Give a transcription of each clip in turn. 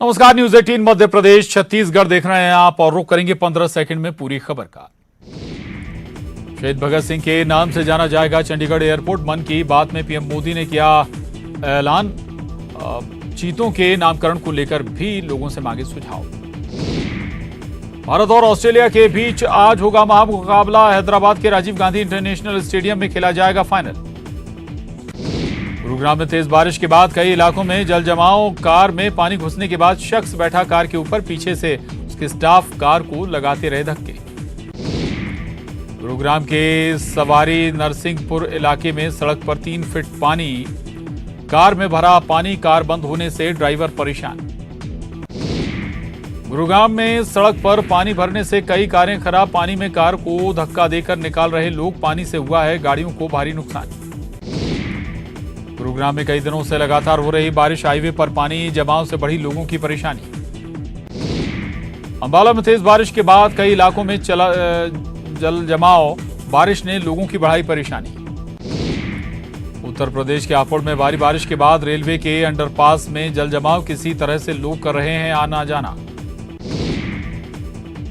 नमस्कार, न्यूज 18 मध्य प्रदेश छत्तीसगढ़ देख रहे हैं आप और रुक करेंगे 15 सेकंड में पूरी खबर का। शहीद भगत सिंह के नाम से जाना जाएगा चंडीगढ़ एयरपोर्ट। मन की बात में पीएम मोदी ने किया ऐलान। चीतों के नामकरण को लेकर भी लोगों से मांगे सुझाव। भारत और ऑस्ट्रेलिया के बीच आज होगा महामुकाबला। हैदराबाद के राजीव गांधी इंटरनेशनल स्टेडियम में खेला जाएगा फाइनल। गुरुग्राम में तेज बारिश के बाद कई इलाकों में जल जमाव। कार में पानी घुसने के बाद शख्स बैठा कार के ऊपर, पीछे से उसके स्टाफ कार को लगाते रहे धक्के। गुरुग्राम के सवारी नरसिंहपुर इलाके में सड़क पर 3 फीट पानी। कार में भरा पानी, कार बंद होने से ड्राइवर परेशान। गुरुग्राम में सड़क पर पानी भरने से कई कारें खराब। पानी में कार को धक्का देकर निकाल रहे लोग। पानी से हुआ है गाड़ियों को भारी नुकसान। गुरुग्राम में कई दिनों से लगातार हो रही बारिश, हाईवे पर पानी जमाव से बढ़ी लोगों की परेशानी। अंबाला में तेज बारिश के बाद कई इलाकों में चला जल जमाव। बारिश ने लोगों की बढ़ाई परेशानी। उत्तर प्रदेश के हापुड़ में भारी बारिश के बाद रेलवे के अंडरपास में जल जमाव। किसी तरह से लोग कर रहे हैं आना जाना।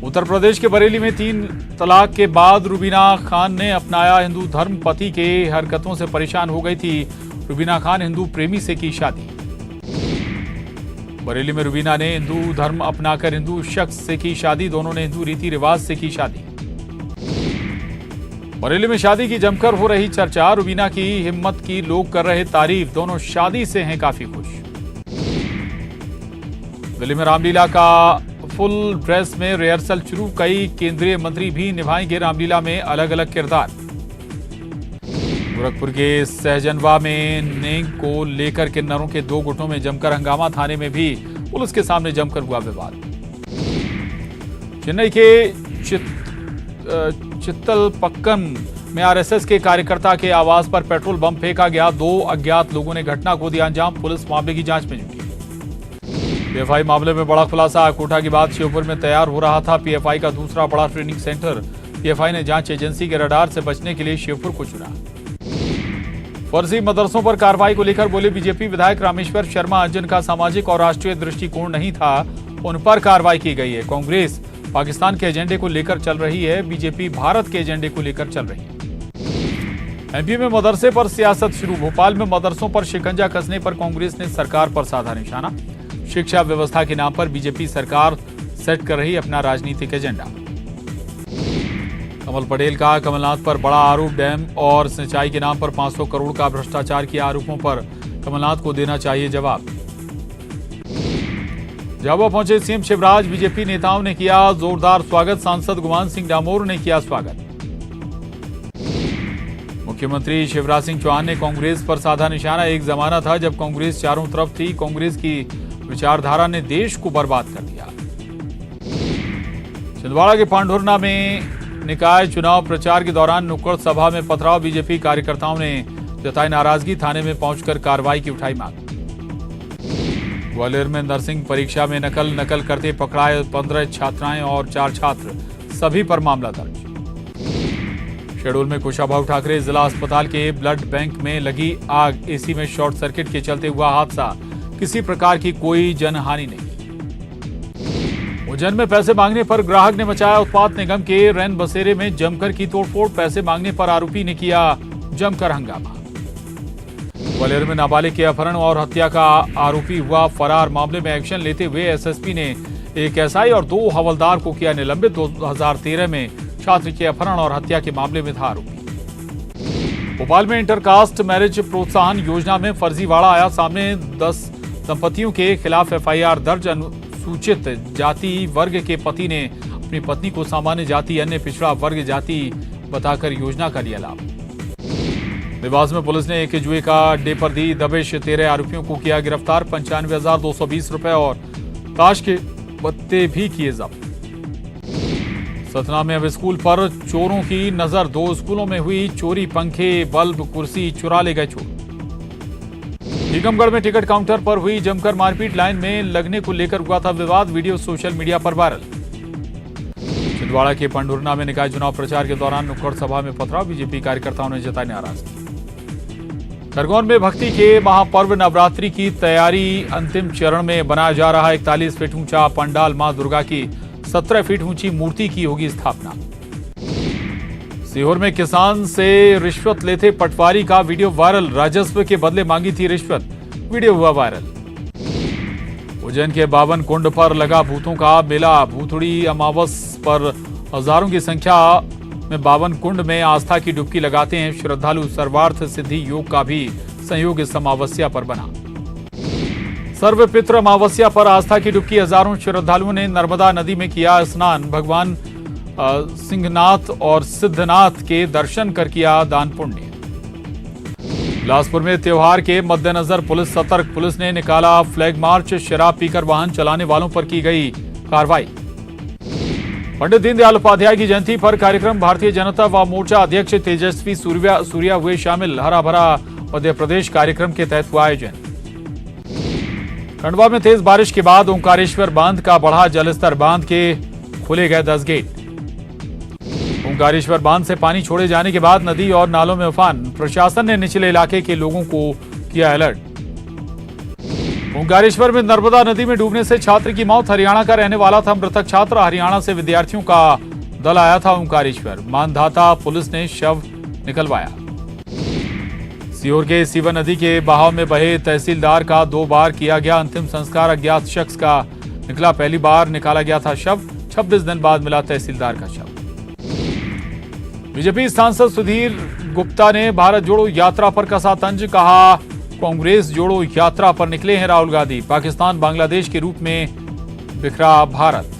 उत्तर प्रदेश के बरेली में 3 तलाक के बाद रुबीना खान ने अपनाया हिंदू धर्म। पति के हरकतों से परेशान हो गई थी रुबीना खान। हिंदू प्रेमी से की शादी। बरेली में रुबीना ने हिंदू धर्म अपनाकर हिंदू शख्स से की शादी। दोनों ने हिंदू रीति रिवाज से की शादी। बरेली में शादी की जमकर हो रही चर्चा। रुबीना की हिम्मत की लोग कर रहे तारीफ। दोनों शादी से हैं काफी खुश। दिल्ली में रामलीला का फुल ड्रेस में रिहर्सल शुरू। कई केंद्रीय मंत्री भी निभाएंगे रामलीला में अलग अलग किरदार। गोरखपुर के सहजनवा में नेंग को लेकर किन्नरों के 2 गुटों में जमकर हंगामा। थाने में भी पुलिस के सामने जमकर हुआ विवाद। चेन्नई के चित्तलपक्कम में आरएसएस के कार्यकर्ता के आवास पर पेट्रोल बम फेंका गया। 2 अज्ञात लोगों ने घटना को दिया अंजाम। पुलिस मामले की जांच में जुटी। पीएफआई मामले में बड़ा खुलासा। कोटा की बात श्योपुर में तैयार हो रहा था पीएफआई का दूसरा बड़ा ट्रेनिंग सेंटर। पीएफआई ने जांच एजेंसी के रडार से बचने के लिए श्योपुर को चुना। फर्जी मदरसों पर कार्रवाई को लेकर बोले बीजेपी विधायक रामेश्वर शर्मा, जिनका सामाजिक और राष्ट्रीय दृष्टिकोण नहीं था, उन पर कार्रवाई की गई है। कांग्रेस पाकिस्तान के एजेंडे को लेकर चल रही है, बीजेपी भारत के एजेंडे को लेकर चल रही है। एमपी में मदरसे पर सियासत शुरू। भोपाल में मदरसों पर शिकंजा कसने पर कांग्रेस ने सरकार पर साधा निशाना। शिक्षा व्यवस्था के नाम पर बीजेपी सरकार सेट कर रही अपना राजनीतिक एजेंडा। कमल पटेल का कमलनाथ पर बड़ा आरोप। डैम और सिंचाई के नाम पर 500 करोड़ का भ्रष्टाचार के आरोपों पर कमलनाथ को देना चाहिए जवाब। झाबुआ पहुंचे सीएम शिवराज। बीजेपी नेताओं ने किया जोरदार स्वागत। सांसद गुमान सिंह डामोर ने किया स्वागत। मुख्यमंत्री शिवराज सिंह चौहान ने कांग्रेस पर साधा निशाना। एक जमाना था जब कांग्रेस चारों तरफ थी। कांग्रेस की विचारधारा ने देश को बर्बाद कर दिया। छिंदवाड़ा के पांढुर्ना में निकाय चुनाव प्रचार के दौरान नुक्कड़ सभा में पथराव। बीजेपी कार्यकर्ताओं ने जताई नाराजगी। थाने में पहुंचकर कार्रवाई की उठाई मांग। ग्वालियर में नर्सिंग परीक्षा में नकल करते पकड़ाए 15 छात्राएं और 4 छात्र। सभी पर मामला दर्ज। शेडोल में कुशाभाऊ ठाकरे जिला अस्पताल के ब्लड बैंक में लगी आग। एसी में शॉर्ट सर्किट के चलते हुआ हादसा। किसी प्रकार की कोई जनहानि नहीं। उज्जैन में पैसे मांगने पर ग्राहक ने मचाया उत्पात। निगम के रैन बसेरे में जमकर की तोड़फोड़। पैसे मांगने पर आरोपी ने किया जमकर हंगामा। ग्वालियर में नाबालिग के अपहरण और हत्या का आरोपी हुआ फरार। मामले में एक्शन लेते हुए एसएसपी ने एक एसआई और 2 हवलदार को किया निलंबित। 2013 में छात्र के अपहरण और हत्या के मामले में था आरोपी। भोपाल में इंटरकास्ट मैरिज प्रोत्साहन योजना में फर्जीवाड़ा आया सामने। 10 दंपतियों के खिलाफ एफआईआर दर्ज। अनुसूचित जाति वर्ग के पति ने अपनी पत्नी को सामान्य जाति अन्य पिछड़ा वर्ग जाति बताकर योजना का लिया लाभ। देवास में पुलिस ने एक जुए का अड्डे पर दी दबिश। 13 आरोपियों को किया गिरफ्तार। 95,220 रुपए और ताश के पत्ते भी किए जब्त। सतना में अब स्कूल पर चोरों की नजर। 2 स्कूलों में हुई चोरी। पंखे, बल्ब, कुर्सी चुरा ले गए चोर। टीकमगढ़ में टिकट काउंटर पर हुई जमकर मारपीट। लाइन में लगने को लेकर हुआ था विवाद। वीडियो सोशल मीडिया पर वायरल। छिंदवाड़ा के पांढुर्ना में निकाय चुनाव प्रचार के दौरान नुक्कड़ सभा में पथराव। बीजेपी कार्यकर्ताओं ने जताई नाराजगी। खरगोन में भक्ति के महापर्व नवरात्रि की तैयारी अंतिम चरण में बनाया जा रहा 41 फीट ऊंचा पंडाल। मां दुर्गा की 17 फीट ऊंची मूर्ति की होगी स्थापना। सीहोर में किसान से रिश्वत लेते पटवारी का वीडियो वायरल। राजस्व के बदले मांगी थी रिश्वत, वीडियो हुआ वायरल। उज्जैन के 52 कुंड पर लगा भूतों का मेला। भूतड़ी अमावस पर हजारों की संख्या में 52 कुंड में आस्था की डुबकी लगाते हैं श्रद्धालु। सर्वार्थ सिद्धि योग का भी संयोग इस अमावस्या पर बना। सर्वपित्र अमावस्या पर आस्था की डुबकी। हजारों श्रद्धालुओं ने नर्मदा नदी में किया स्नान। भगवान सिंहनाथ और सिद्धनाथ के दर्शन कर किया दान पुण्य। बिलासपुर में त्योहार के मद्देनजर पुलिस सतर्क। पुलिस ने निकाला फ्लैग मार्च। शराब पीकर वाहन चलाने वालों पर की गई कार्रवाई। पंडित दीनदयाल उपाध्याय की जयंती पर कार्यक्रम। भारतीय जनता व मोर्चा अध्यक्ष तेजस्वी सूर्या हुए शामिल। हरा भरा मध्य प्रदेश कार्यक्रम के तहत हुआ आयोजन। खंडवा में तेज बारिश के बाद ओंकारेश्वर बांध का बढ़ा जलस्तर। बांध के खुले गए 10 गेट। ओंकारेश्वर बांध से पानी छोड़े जाने के बाद नदी और नालों में उफान। प्रशासन ने निचले इलाके के लोगों को किया अलर्ट। ओंकारेश्वर में नर्मदा नदी में डूबने से छात्र की मौत। हरियाणा का रहने वाला था मृतक छात्र। हरियाणा से विद्यार्थियों का दल आया था ओंकारेश्वर। मानधाता पुलिस ने शव निकलवाया। सीहोर के सीवन नदी के बहाव में बहे तहसीलदार का 2 बार किया गया अंतिम संस्कार। अज्ञात शख्स का निकला। पहली बार निकाला गया था शव। 26 दिन बाद मिला तहसीलदार का शव। बीजेपी सांसद सुधीर गुप्ता ने भारत जोड़ो यात्रा पर कसा तंज। कहा कांग्रेस जोड़ो यात्रा पर निकले हैं राहुल गांधी। पाकिस्तान बांग्लादेश के रूप में बिखरा भारत।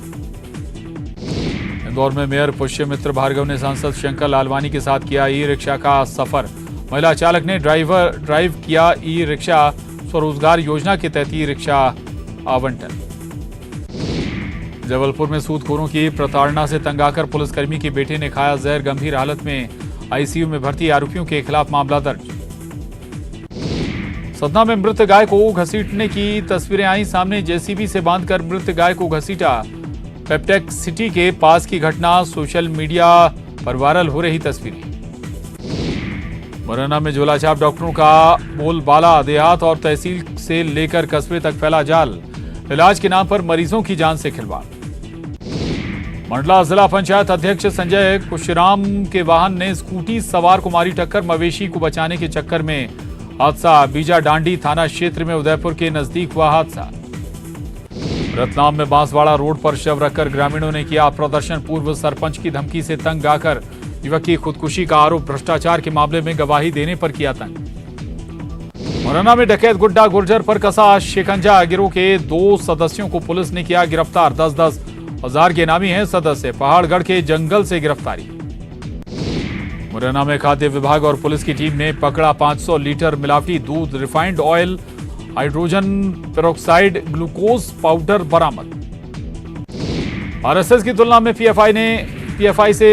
इंदौर में मेयर पुष्यमित्र भार्गव ने सांसद शंकर लालवानी के साथ किया ई रिक्शा का सफर। महिला चालक ने ड्राइव किया ई रिक्शा। स्वरोजगार योजना के तहत ई रिक्शा आवंटन। जबलपुर में सूदखोरों की प्रताड़ना से तंग आकर पुलिसकर्मी के बेटे ने खाया जहर। गंभीर हालत में आईसीयू में भर्ती। आरोपियों के खिलाफ मामला दर्ज। सतना में मृत गाय को घसीटने की तस्वीरें आई सामने। जेसीबी से बांधकर मृत गाय को घसीटा। पेप्टेक सिटी के पास की घटना। सोशल मीडिया पर वायरल हो रही तस्वीरें। मुरैना में झोलाछाप डॉक्टरों का बोलबाला। देहात और तहसील से लेकर कस्बे तक फैला जाल। इलाज के नाम पर मरीजों की जान से खिलवाड़। मंडला जिला पंचायत अध्यक्ष संजय कुशराम के वाहन ने स्कूटी सवार को मारी टक्कर। मवेशी को बचाने के चक्कर में हादसा। बीजा डांडी थाना क्षेत्र में उदयपुर के नजदीक हुआ हादसा। रतलाम में बांसवाड़ा रोड पर शव रखकर ग्रामीणों ने किया प्रदर्शन। पूर्व सरपंच की धमकी से तंग आकर युवक की खुदकुशी का आरोप। भ्रष्टाचार के मामले में गवाही देने पर किया तंग। मुरैना में डकैत गुड्डा गुर्जर पर कसा शिकंजा। गिरोह के 2 सदस्यों को पुलिस ने किया गिरफ्तार। 10-10 हजार के नामी हैं सदस्य। पहाड़गढ़ के जंगल से गिरफ्तारी। मुरैना में खाद्य विभाग और पुलिस की टीम ने पकड़ा 500 लीटर मिलावटी दूध। Refined oil, hydrogen peroxide, glucose powder बरामद। आरएसएस की तुलना में पीएफआई से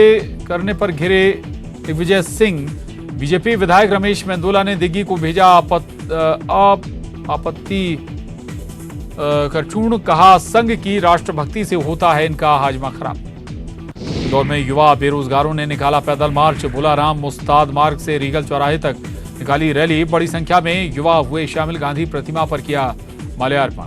करने पर घिरे दिग्विजय सिंह। बीजेपी विधायक रमेश मेंदोला ने दिग्गी को भेजा आपत्ति कर चूर्ण। कहा संघ की राष्ट्रभक्ति से होता है इनका हाजमा खराब। इंदौर में युवा बेरोजगारों ने निकाला पैदल मार्च। भोलाराम मुस्ताद मार्ग से रीगल चौराहे तक निकाली रैली। बड़ी संख्या में युवा हुए शामिल। गांधी प्रतिमा पर किया माल्यार्पण।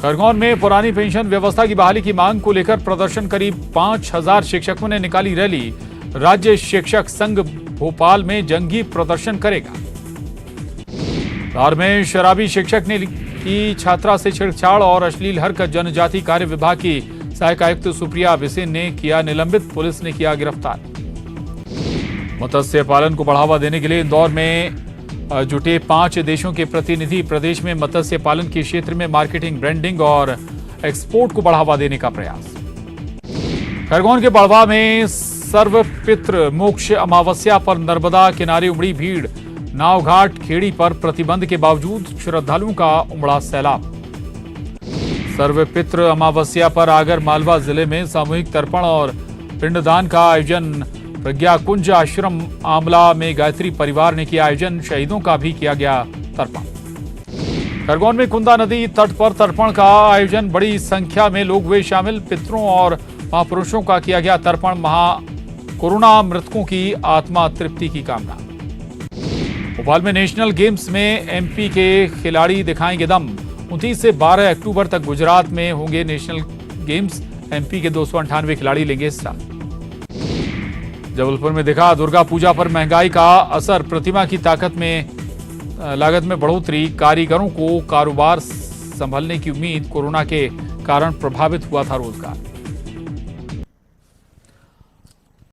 खरगोन में पुरानी पेंशन व्यवस्था की बहाली की मांग को लेकर प्रदर्शन। करीब 5000 शिक्षकों ने निकाली रैली। राज्य शिक्षक संघ भोपाल में जंगी प्रदर्शन करेगा। धार में शराबी शिक्षक ने की छात्रा से छेड़छाड़ और अश्लील हरकत। जनजाति कार्य विभाग की सहायक आयुक्त सुप्रिया बिसेन ने किया निलंबित। पुलिस ने किया गिरफ्तार। मत्स्य पालन को बढ़ावा देने के लिए इंदौर में जुटे 5 देशों के प्रतिनिधि। प्रदेश में मत्स्य पालन के क्षेत्र में मार्केटिंग, ब्रांडिंग और एक्सपोर्ट को बढ़ावा देने का प्रयास। खरगोन के बड़वा में सर्वपित्र मोक्ष अमावस्या पर नर्मदा किनारे उमड़ी भीड़। नाव घाट खेड़ी पर प्रतिबंध के बावजूद श्रद्धालुओं का उमड़ा सैलाब। सर्वपित्र अमावस्या पर आगर मालवा जिले में सामूहिक तर्पण और पिंडदान का आयोजन। प्रज्ञा कुंज आश्रम आमला में गायत्री परिवार ने किया आयोजन। शहीदों का भी किया गया तर्पण। खरगोन में कुंदा नदी तट पर तर्पण का आयोजन। बड़ी संख्या में लोग हुए शामिल। पितरों और महापुरुषों का किया गया तर्पण। कोरोना मृतकों की आत्मा तृप्ति की कामना। भोपाल में नेशनल गेम्स में एमपी के खिलाड़ी दिखाएंगे दम। 29 से 12 अक्टूबर तक गुजरात में होंगे नेशनल गेम्स। एमपी के 298 खिलाड़ी लेंगे हिस्सा। जबलपुर में दिखा दुर्गा पूजा पर महंगाई का असर। प्रतिमा की लागत में बढ़ोतरी। कारीगरों को कारोबार संभलने की उम्मीद। कोरोना के कारण प्रभावित हुआ था रोजगार।